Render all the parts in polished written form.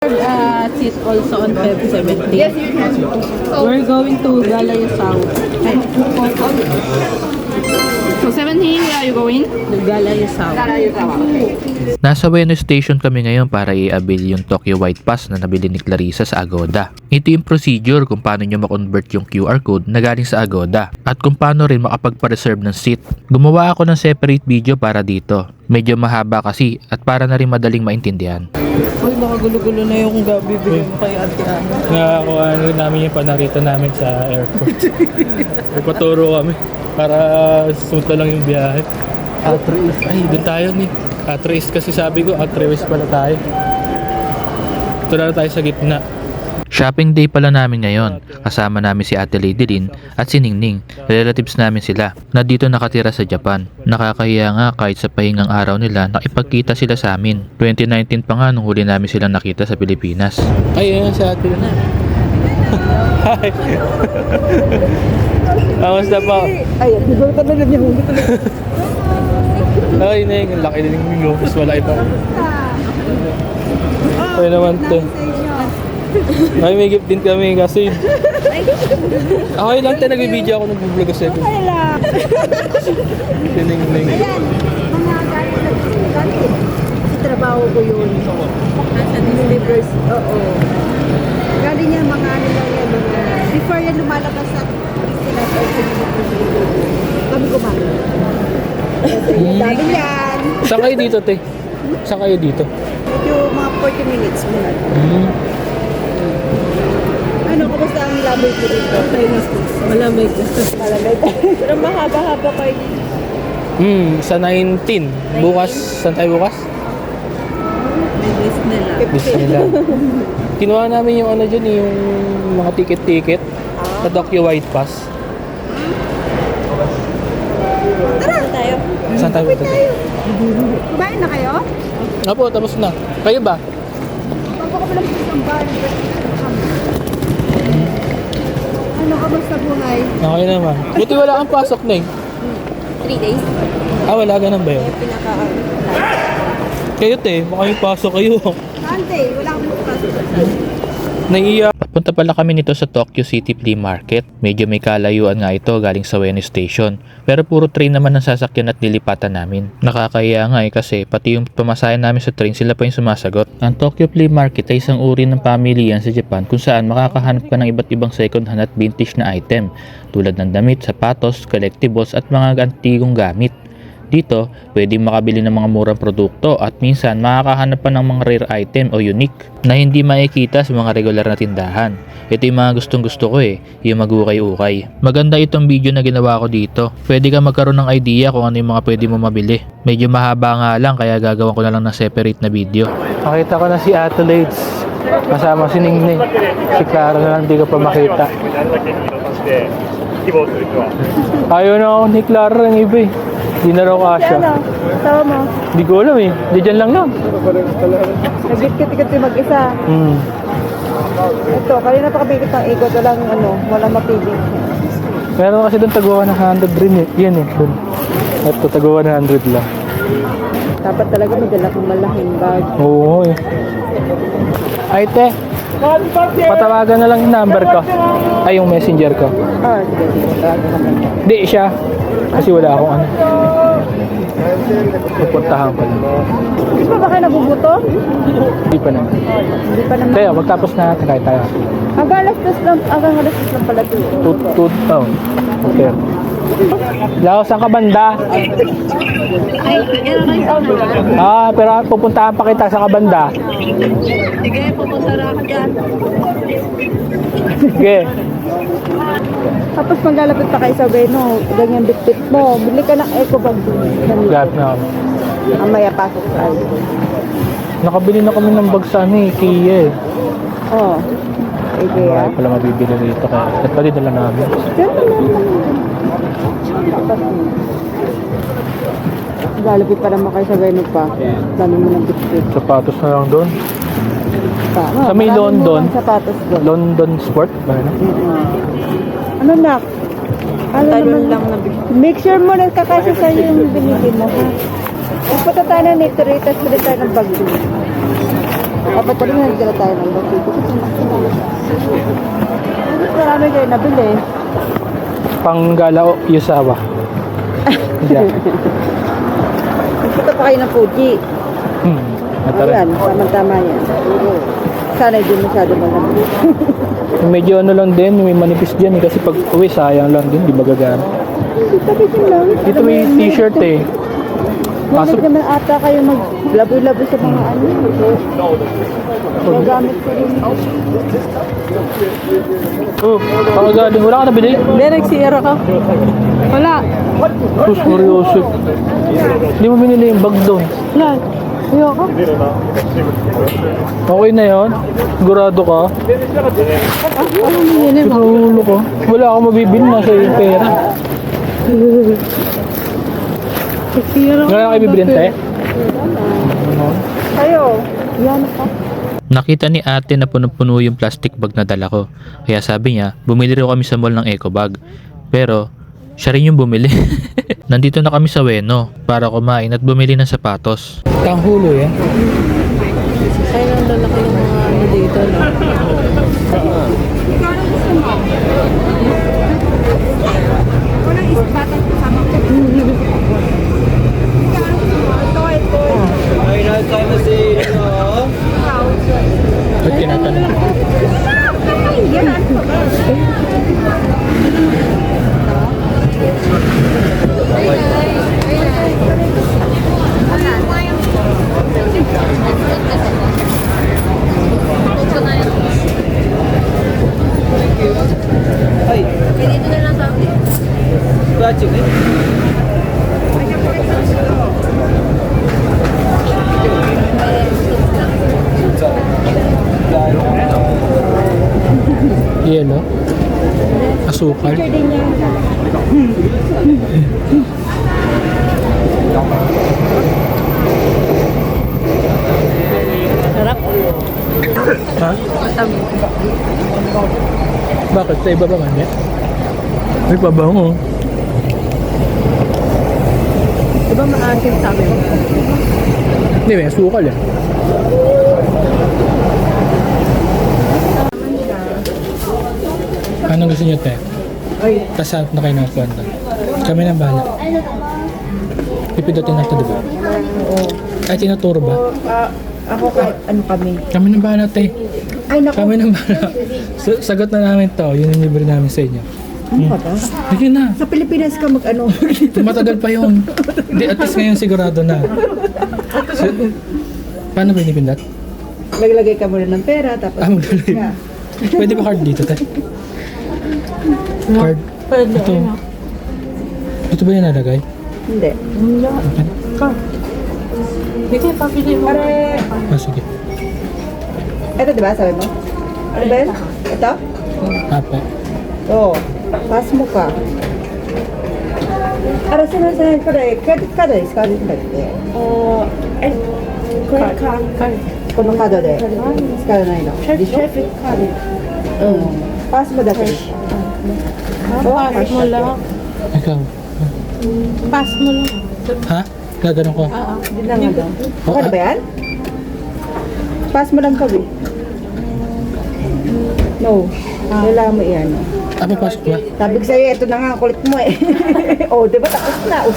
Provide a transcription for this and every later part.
Seat also on Feb 17. Yes, you can. We're going to Galaya South. So 17, where are you going? Galaya South. Nasa Ueno Station kami ngayon para i-avail yung Tokyo White Pass na nabili ni Clarissa sa Agoda. Ito yung procedure kung paano nyo makonvert yung QR code na galing sa Agoda at kung paano rin makapagpa-reserve ng seat. Gumawa ako ng separate video para dito. Medyo mahaba kasi at para na rin madaling maintindihan. Uy, nakagulo-gulo na yung bibigyan mo kay Ate Ana. Nakakuha namin yung panarito namin sa airport. Ipaturo kami para suto lang yung biyahe. Atreus. Ay, doon tayo ni. Atreus kasi sabi ko, Atreus pala tayo. Ito na tayo sa gitna. Shopping day pala namin ngayon. Kasama namin si Ate Lady Lynn at si Ningning. Relatives namin sila na dito nakatira sa Japan. Nakakahiya nga kahit sa pahingang araw nila nakipagkita sila sa amin. 2019 pa nga nung huli namin silang nakita sa Pilipinas. Ay, ayan si Ate Lynn. Hi! Kamusta po? Ay, siguro ka na lang yung hulit ulit. Ay, Neng, ang laki din yung lupus. Wala ito. Ay naman to. Ay, may gift din kami kasi okay lang tayo, nag-video ako, nag-vlog kasi ako. Ay lang. Tining. Ayan, mga galing sa trabaho ko yun. Nasa Disneyverse. Oo. Galing yan, mga ano lang yan, mga before yan lumalabas sa Disneyland. Kami kumain. Dami yan. Saan kayo dito, te? Saan kayo dito? Medyo mga 40 minutes muna. Ano, kamusta ang labay ko dito? Malamig. Malamig. Pero mahaba-haba kayo dito. Sa 19. Bukas, saan tayo bukas? May list nila. Disneyland. Kinuha namin yung ano dyan, yung mga ticket-ticket sa Tokyo White Pass. Tara tayo. Saan tayo punta? Kumain na kayo? Apo, tapos na. Kayo ba? Pagpapakapalang sa isang bar. Ano, kamusta buhay? Okay naman. Buti wala kang pasok, Neng. 3 days? Ah, wala ganun ba yun? Pinaka... Kayo, te. Baka may pasok kayo. Sunday, wala akong magpapasok. Naiiyak. Punta pala kami nito sa Tokyo City Flea Market. Medyo may kalayuan nga ito galing sa Ueno Station. Pero puro train naman ang sasakyan at nilipatan namin. Nakakahiya nga kasi pati yung pamasahe namin sa train sila pa yung sumasagot. Ang Tokyo Flea Market ay isang uri ng pamilihan sa Japan kung saan makakahanap ka ng iba't ibang second hand at vintage na item tulad ng damit, sapatos, collectibles at mga antigong gamit. Dito, pwedeng makabili ng mga murang produkto at minsan makakahanap pa ng mga rare item o unique na hindi makikita sa mga regular na tindahan. Ito yung mga gustong gusto ko yung mag-ukay-ukay. Maganda itong video na ginawa ko dito. Pwede ka magkaroon ng idea kung ano yung mga pwede mo mabili. Medyo mahaba nga lang kaya gagawin ko na lang ng separate na video. Nakita ko na si Athletes. Kasama si Ningning. Si Clara na lang di ko pa makita. Ayaw na ako ni Clara ng iba eh. Di na raw kasya. Ano? Tawa mo? Di ko alam eh. Di dyan lang lang. Nagkit-kit yung mag-isa. Ito, kanina pa kami kitang ikot. Walang mapili. Meron kasi doon taguan ng 100 rin eh. Yan eh. Doon. Ito taguan ng 100 lang. Dapat talaga may dala kong malaking bag. Oo eh. Ay te. Patawagan na lang yung number ko. Ay yung messenger ko. Ah, sige. Di siya. Kasi wala akong ano. Pupuntahan ko lang. Di ba kayo nabubuto? Hindi pa naman. Hindi pa naman. Kaya magtapos na tayo. Hanggang alas 2 lang pala ito. Oh. Okay. Lao, saan ka banda? Pero pupuntahan pa kita sa kabanda. Sige, pupunta na ako dyan. Sige. Tapos maglalapit pa kayo sa Ueno, ganyan bit-bit mo. Bili ka ng eco bag doon. Lahat na. Mamaya pasok tayo. Nakabili na kami ng bag sa Kia eh. Oo. Okay, Ay, pala mabibili rito kaya. At pali dala namin. Lalapit pa naman kayo sa Ueno pa. Dami mo ng bit-bit. Sapatos na lang doon. Tama. Sa may maraming London. murang sapatos doon. London Sport ba na? Ano nak? Talon lang na bit-bit. Make sure mo na kakasya sa'yo yung binili mo ha. Pupunta tayo na nito rin, tapos bili tayo ng bag doon. Dapat talaga nagdala tayo ng lote. Marami kayo nabili. Panggala o Yusawa. Nagpunta pa kayo ng Fuji. Natara. Ayan, tama-tama yan. Sana hindi masyado malamig. Medyo ano lang din, may manipis dyan eh. Kasi pag uwi, sayang lang din, di ba gagana? Tapos yun lang. Dito may t-shirt eh. Mamit naman ata kayo mag-laboy-laboy sa mga ano. Magamit ko rin. Oh, pakagaling. Wala ka nabili? Hindi, nag-CR ako. Wala. Sus, Mariosip. Hindi mo binili yung bag doon. Wala. Ayoko. Okay na yun? Sigurado ka? Ano nilinin mo? Siguro ka? Wala akong mabibili na sa yung pera. Nag-CR ako. Wala na kayo bibilin tayo? Kayo. Yan pa. Nakita ni ate na punong-puno yung plastic bag na dala ko. Kaya sabi niya, bumili rin kami sa mall ng eco bag. Pero, siya rin yung bumili. Nandito na kami sa Ueno para kumain at bumili ng sapatos. Tanghulo yan. Ay, ang lalaki ng mga ano dito, no? Ba't tinatanong? Yelo? Asukal? Sarap. Ha? Bakit? Sa iba ba man yan? May pabango. Diba maasim sa amin? Hindi, may asukal eh. Anong gusto nyo, te? Tapos na kayo ng kwento. Kami na bahala. Pipidutin natin, diba? Ay, tinuturo ba? Ako ano kami? Kami na bahala, te. Ay, naku. Kami na bahala. Sagot na namin to. Yun yung libre namin sa inyo. Ano ka ba? Ayun na. Sa Pilipinas ka mag-ano? Matagal pa yun. Hindi, at least ngayon sigurado na. So, paano ba inipindot? Naglagay ka muna ng pera, tapos... Maglalagay. Nga. Pwede ba card dito, te? Card? Pwede. Ito. Ito ba yung nalagay? Hindi. Hindi kayo papili mo. Pare... Sige. Ito diba sabi mo? Ano ba yun? Ito? Apo. Oo. Pass mo ka. Ara, sinasahin ko rin. Credit card rin. Credit card rin. Credit card. このカードで使わないの。でしょ？パスもだけでしょ。 Pass mo lang. Ikaw. Pass mo lang. Ha? Gaganon ko. Hindi lang ano. Okay na ba yan? Pass mo lang kami. No. Kailangan mo iyan. Papasok ba? Sabi ko sa'yo, ito na nga ang kulit mo eh. Oh, di ba tapos na?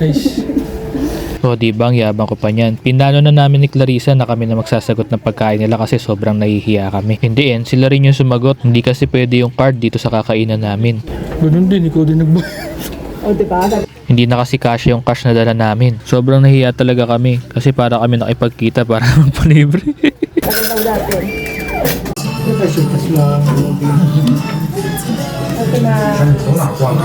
Nice. O diba ang yabang ko pa niyan. Pinano na namin ni Clarissa na kami na magsasagot ng pagkain nila kasi sobrang nahihiya kami. Hindi sila rin yung sumagot. Hindi kasi pwede yung card dito sa kakainan namin. Ganun din, ikaw din nagbayad. Oh, di ba? Hindi na kasi cash yung cash na dala namin. Sobrang nahihiya talaga kami kasi para kami nakipagkita para magpalibre. Tagal na natin.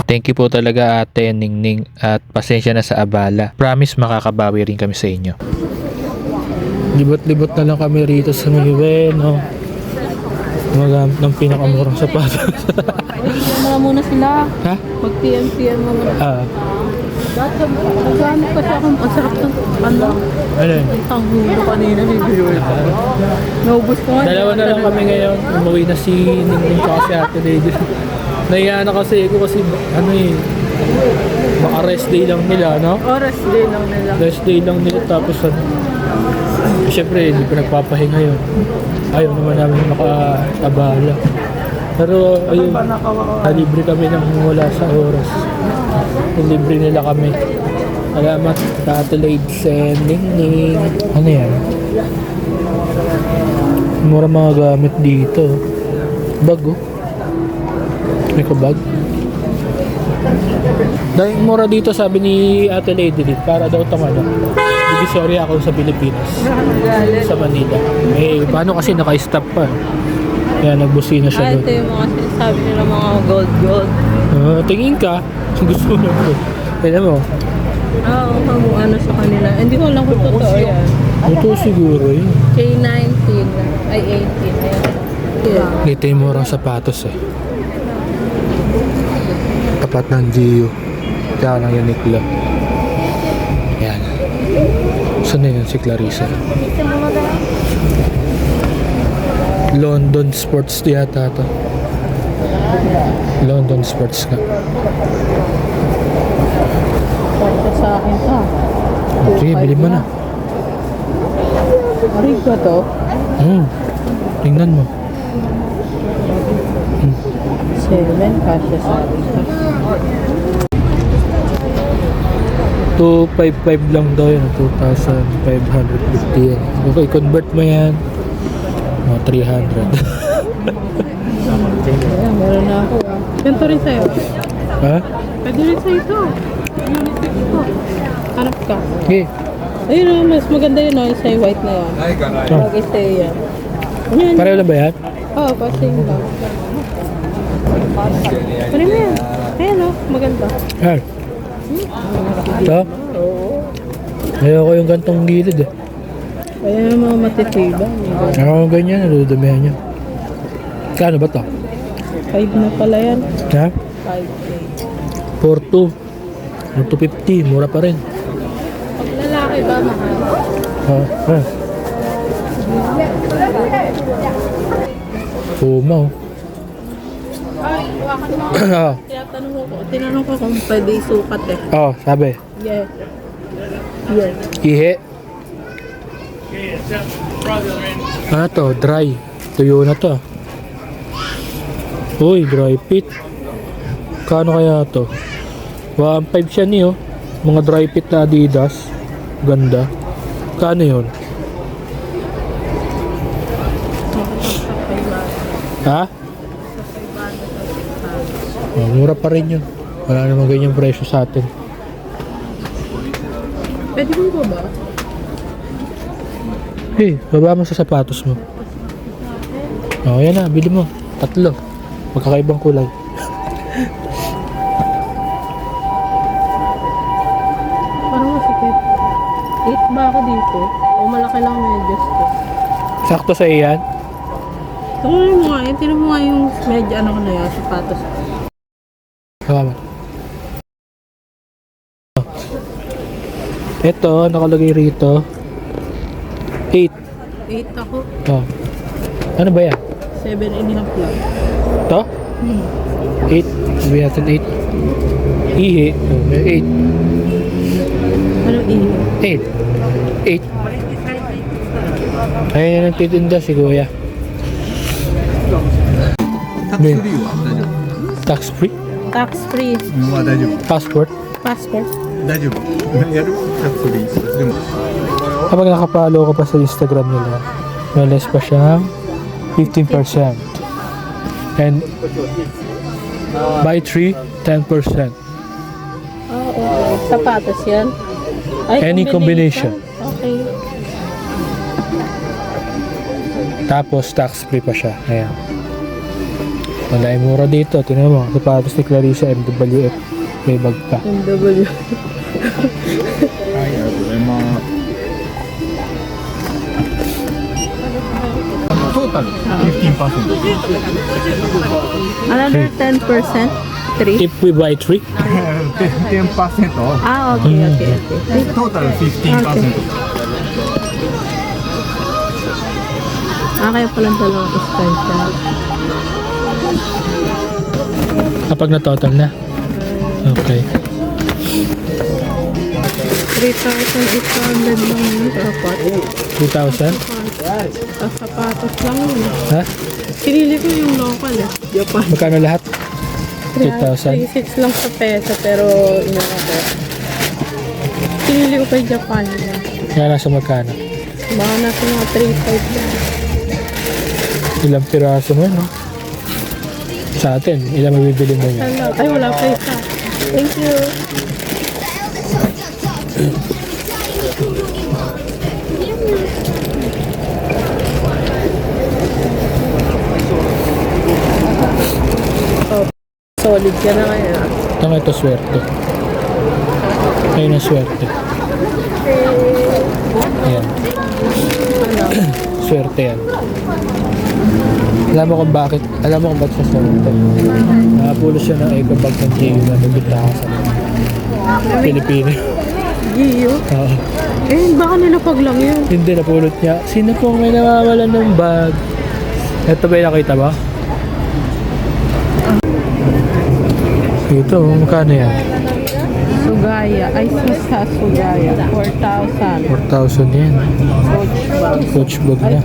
Thank you po talaga ate, Ningning, at pasensya na sa abala. Promise makakabawi rin kami sa inyo. Libot-libot na lang kami rito sa Ueno. Magamit ng pinakamurang sapatos. PM muna sila. Ha? Pag PM mo muna. Nagano pa siya kung ang sarap ng ano. Ano? Ang hulo kanina ni Bill. Naubos ko nga. Dalawa na lang kami ngayon. Umuwi na si Ningning tsaka si Ate Lady. Nahiya na kasi ako kasi ano eh. Baka rest day lang nila, no? Oras din lang nila. Rest day lang nila tapos ano. Siyempre, hindi pa nagpapahinga yun. Ayaw naman namin makaabala. Pero ayun, nalibre kami nang wala sa oras. Nilibre nila kami. Salamat, Tatalaid Ningning. Ano yan? Mura mga gamit dito. Bag oh. May kabag. Dahil mura dito sabi ni Ate Lady para daw itong ano. Divisoria ako sa Pilipinas. Sa Manila. Eh, paano kasi naka-stop pa. Kaya nagbusina siya doon. Ito yung mga sinasabi nila mga gold. Tingin ka. Gusto mo ko. Tignan mo. Kung ano sa kanila. Hindi ko alam kung totoo yan. Ito siguro yun. K19. Ay, 18. Ayan. Yeah. Dito yung murang sapatos eh. Tapat ng Gio. Tsaka ng Uniqlo. Yan. Saan na yun si Clarissa? London Sports yata to. London Sports nga. Parte sa akin to. Sige, bili mo na. Rig ba to? Tingnan mo. 7. Kasya sa akin. 255 lang daw yun. 2,550 yan. Okay, convert mo yan. 300. Ayan, meron na ako. Ganito rin sa'yo. Ha? Pwede rin sa'yo ito. Ito. Hanap ka. Okay. Ayun, mas maganda yun. Yung sa'yo white na yan. Bagay sa'yo yan. Ayan. Pareho lang ba yan? Oo, pasing lang. Pwede mo yan. Ayan o, maganda. Yan. Ito? Ayoko yung gantong gilid eh. Ayan yung mga matitibang. Ako ganyan, nadudumihan niya. Kano ba to? 5 na pala yan. Ha? 5. 4.2. 250, mura pa rin. Pag lalaki ba, mahal? Ha? Puma oh. Ay, hawakan mo. Tinanong ko kung pwede isukat eh. Oh, sabi. Yes. Yes. Ihi. Ano to? Dry. Tuyo na to. Uy, dry fit. Kano kaya to? 1.5 siya niyo. Mga dry fit na Adidas. Ganda. Kano yun? Ha? Oh, mura pa rin yun. Wala namang ganyang presyo sa atin. Pwede mo ba ba? Hey, baba mo sa sapatos mo. Oh, yan na. Bili mo. 3. Magkakaibang kulay. Parang masikip. 8 ba ako dito? O malaki lang medyas ko? Sakto sa iyan. Tingnan mo nga yun. Tingnan mo nga yung medyo ano ko na yan. Sapatos. Tama. Ito, nakalagay rito. 8. 8 ako. Oh. Ano ba yan? 7 and a half lang. Ito? 8. Sabi natin 8. Ihi. Oh, 8. Ano eh? 8. 8. Ayan ang titinda si Kuya. Tax free? Tax free. まあ大丈夫 Passport? Passport. 大丈夫やるタクリーでも Kapag nakapalo ka pa sa Instagram nila, may less pa siyang 15%. And buy 3, 10%. Oo. Sapatos yan. Ay, Any combination. Okay. Tapos tax free pa siya. Ayan. Wala yung mura dito. Tingnan mo, sapatos ni Clarissa MWF. May bag pa. MW. はいありがとうございますトータル15% Another 10%? 3? If we buy 3, 10% Ah, okay, okay, okay. トータル15% Ah, kaya palang dalawang expension. kapag na-total na. Okay. 3,800 lang yun. Apat. 2,000? Sapatos lang yun. Ha? Pinili ko yung local eh. Japan. Magkano lahat? 2,000? 3,600 lang sa peso pero inano ko. Pinili ko kay Japan. Nga nasa magkano? Baka nasa mga 3,500 lang. Ilang piraso mo, no? Sa atin, ilang mabibili mo yan? Hello. Ay, wala pa isa. Thank you. Oh, solid ka na kaya. Tanga ito, swerte. Ayun ang swerte. Ayan. Swerte yan. Alam mo kung bakit siya swerte. Nakapulo siya ng eco bag ng Gio na nabita ka sa Pilipino. Giyo? Oo. Eh, baka nilapag lang yun. Hindi, napulot niya. Sino pong may nawawalan ng bag? Ito ba yung nakita ba? Ito, magkano yan? Sugaya. Ay, sa Sugaya. 4,000. 4,000 yan. Coach bag na.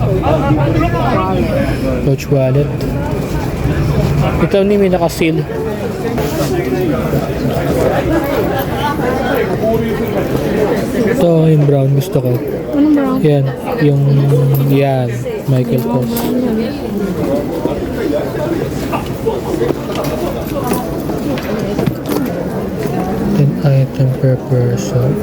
Coach wallet. Ito ni may nakasil. Ito yung brown gusto ko. Anong brown? Yan. Yan. Michael Kors. Item per person.